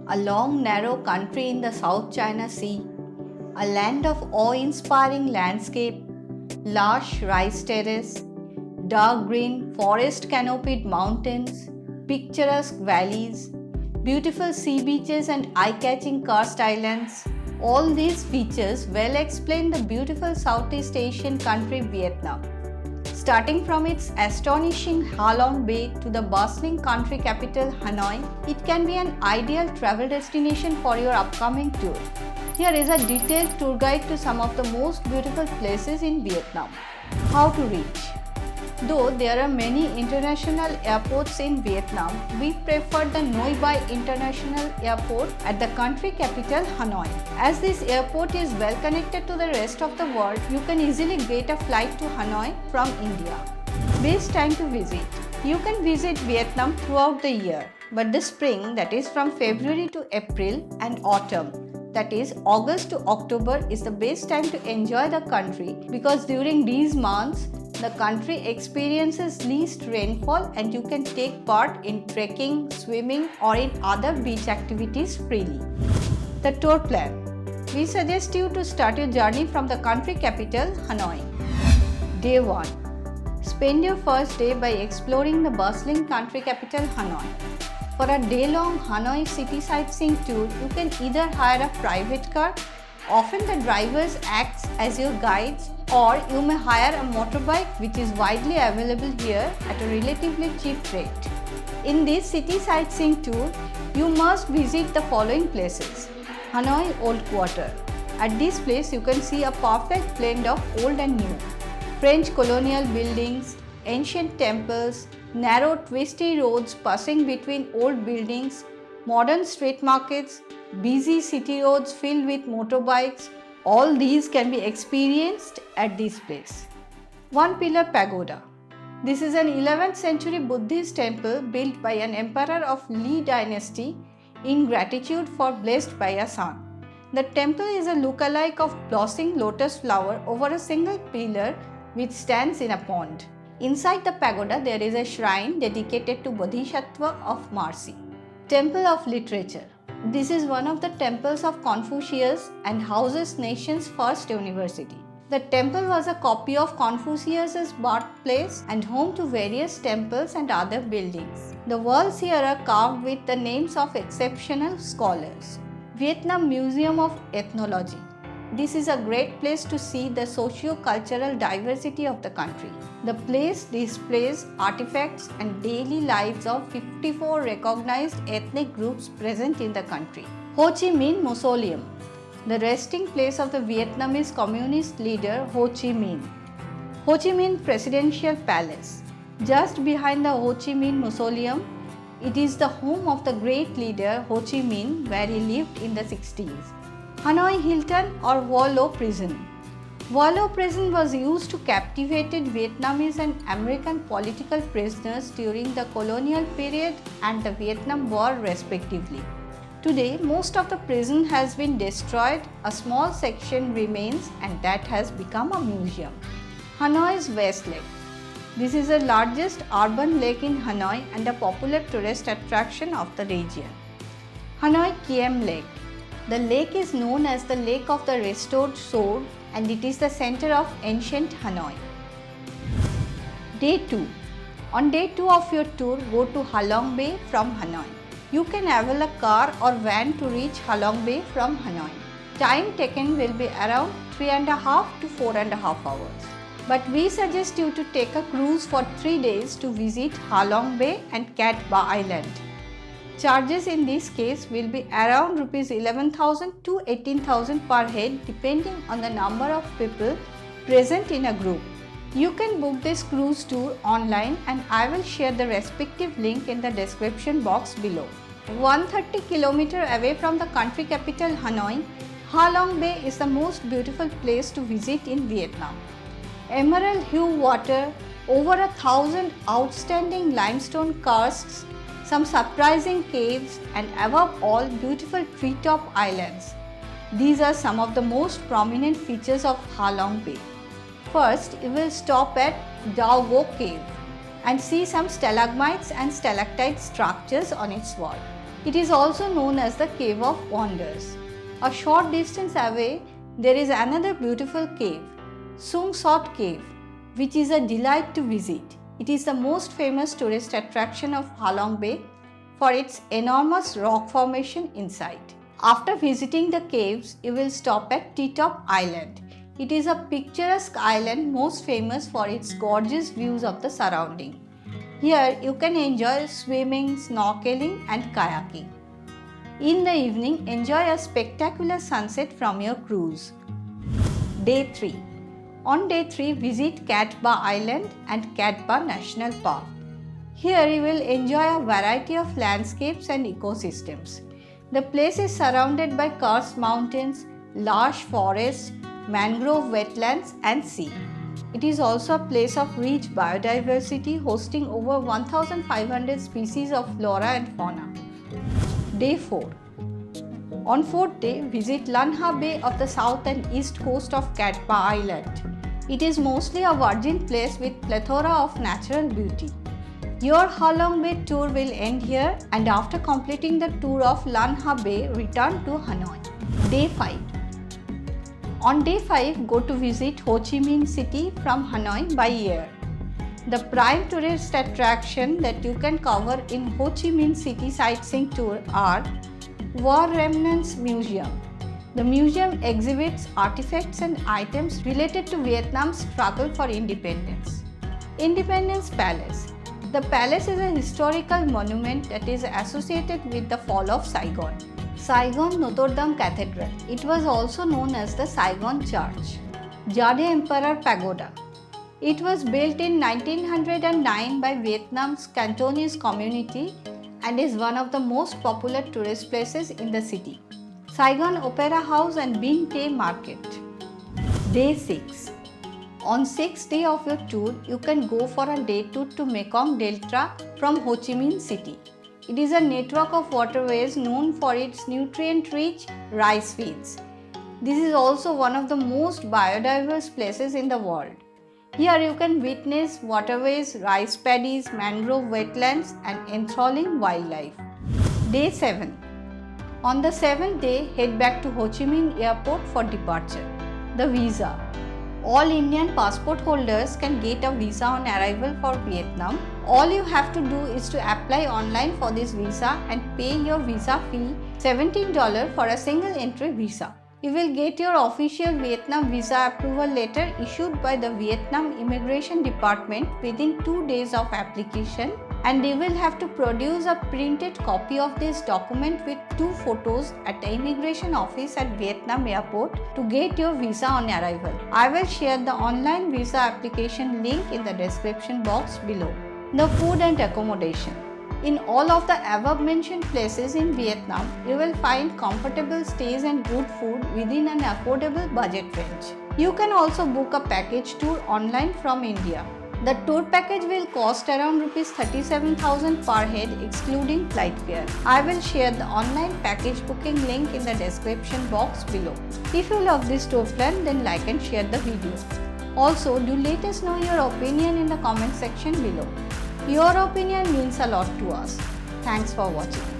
a long narrow country in the South China Sea, a land of awe-inspiring landscape, lush rice terrace, dark green forest canopied mountains, picturesque valleys, beautiful sea beaches and eye-catching karst islands. All these features well explain the beautiful Southeast Asian country Vietnam. Starting from its astonishing Ha Long Bay to the bustling country capital Hanoi, it can be an ideal travel destination for your upcoming tour. Here is a detailed tour guide to some of the most beautiful places in Vietnam. How to reach? Though there are many international airports in Vietnam, we prefer the Noi Bai International Airport at the country capital Hanoi. As this airport is well connected to the rest of the world, you can easily get a flight to Hanoi from India. Best time to visit. You can visit Vietnam throughout the year, but the spring, that is from February to April, and autumn, that is August to October, is the best time to enjoy the country because during these months, the country experiences least rainfall and you can take part in trekking, swimming or in other beach activities freely. The tour plan. We suggest you to start your journey from the country capital Hanoi. Day 1. Spend your first day by exploring the bustling country capital Hanoi. For a day-long Hanoi city sightseeing tour, you can either hire a private car, often the drivers act as your guides, or you may hire a motorbike which is widely available here at a relatively cheap rate. In this city sightseeing tour, you must visit the following places. Hanoi Old Quarter. At this place, you can see a perfect blend of old and new. French colonial buildings, ancient temples, narrow twisty roads passing between old buildings, modern street markets, busy city roads filled with motorbikes. All these can be experienced at this place. One Pillar Pagoda. This is an 11th century Buddhist temple built by an emperor of Li dynasty in gratitude for blessed by a son. The temple is a look-alike of blossoming lotus flower over a single pillar which stands in a pond. Inside the pagoda there is a shrine dedicated to Bodhisattva of Mercy. Temple of Literature. This is one of the temples of Confucius and houses nation's first university. The temple was a copy of Confucius's birthplace and home to various temples and other buildings. The walls here are carved with the names of exceptional scholars. Vietnam Museum of Ethnology. This is a great place to see the socio-cultural diversity of the country. The place displays artifacts and daily lives of 54 recognized ethnic groups present in the country. Ho Chi Minh Mausoleum. The resting place of the Vietnamese communist leader Ho Chi Minh. Ho Chi Minh Presidential Palace. Just behind the Ho Chi Minh Mausoleum, it is the home of the great leader Ho Chi Minh where he lived in the 60s. Hanoi Hilton or Hoa Lo Prison. Hoa Lo Prison was used to captivate Vietnamese and American political prisoners during the colonial period and the Vietnam War respectively. Today, most of the prison has been destroyed, a small section remains and that has become a museum. Hanoi's West Lake. This is the largest urban lake in Hanoi and a popular tourist attraction of the region. Hanoi Kiem Lake. The lake is known as the Lake of the Restored Sword and it is the center of ancient Hanoi. Day 2. On day 2 of your tour, go to Ha Long Bay from Hanoi. You can avail a car or van to reach Ha Long Bay from Hanoi. Time taken will be around 3.5 to 4.5 hours. But we suggest you to take a cruise for 3 days to visit Ha Long Bay and Cat Ba Island. Charges in this case will be around Rs 11,000 to 18,000 per head depending on the number of people present in a group. You can book this cruise tour online and I will share the respective link in the description box below. 130 km away from the country capital Hanoi, Ha Long Bay is the most beautiful place to visit in Vietnam. Emerald hue water, over 1,000 outstanding limestone karsts, some surprising caves and above all beautiful treetop islands. These are some of the most prominent features of Ha Long Bay. First, you will stop at Dao Go Cave and see some stalagmites and stalactite structures on its wall. It is also known as the Cave of Wonders. A short distance away, there is another beautiful cave, Sung Sot Cave, which is a delight to visit. It is the most famous tourist attraction of Halong Bay for its enormous rock formation inside. After visiting the caves, you will stop at T-Top Island. It is a picturesque island most famous for its gorgeous views of the surrounding. Here you can enjoy swimming, snorkeling and kayaking. In the evening, enjoy a spectacular sunset from your cruise. Day 3. On day 3, visit Cat Ba Island and Cat Ba National Park. Here you will enjoy a variety of landscapes and ecosystems. The place is surrounded by karst mountains, large forests, mangrove wetlands and sea. It is also a place of rich biodiversity, hosting over 1,500 species of flora and fauna. Day 4. On 4th day, visit Lan Ha Bay of the south and east coast of Cat Ba Island. It is mostly a virgin place with plethora of natural beauty. Your Halong Bay tour will end here, and after completing the tour of Lan Ha Bay, return to Hanoi. Day 5. On day 5, go to visit Ho Chi Minh City from Hanoi by air. The prime tourist attraction that you can cover in Ho Chi Minh City sightseeing tour are War Remnants Museum. The museum exhibits artifacts and items related to Vietnam's struggle for independence. Independence Palace. The palace is a historical monument that is associated with the fall of Saigon. Saigon Notre Dame Cathedral. It was also known as the Saigon Church. Jade Emperor Pagoda. It was built in 1909 by Vietnam's Cantonese community and is one of the most popular tourist places in the city. Saigon Opera House and Binh Tay Market. Day 6. On 6th day of your tour, you can go for a day tour to Mekong Delta from Ho Chi Minh City. It is a network of waterways known for its nutrient-rich rice fields. This is also one of the most biodiverse places in the world. Here you can witness waterways, rice paddies, mangrove wetlands and enthralling wildlife. Day 7. On the 7th day, head back to Ho Chi Minh Airport for departure. The visa. All Indian passport holders can get a visa on arrival for Vietnam. All you have to do is to apply online for this visa and pay your visa fee $17 for a single entry visa. You will get your official Vietnam visa approval letter issued by the Vietnam Immigration Department within 2 days of application, and you will have to produce a printed copy of this document with 2 photos at the immigration office at Vietnam airport to get your visa on arrival. I will share the online visa application link in the description box below. The food and accommodation. In all of the above mentioned places in Vietnam, you will find comfortable stays and good food within an affordable budget range. You can also book a package tour online from India. The tour package will cost around Rs 37,000 per head excluding flight fare. I will share the online package booking link in the description box below. If you love this tour plan, then like and share the video. Also, do let us know your opinion in the comment section below. Your opinion means a lot to us. Thanks for watching.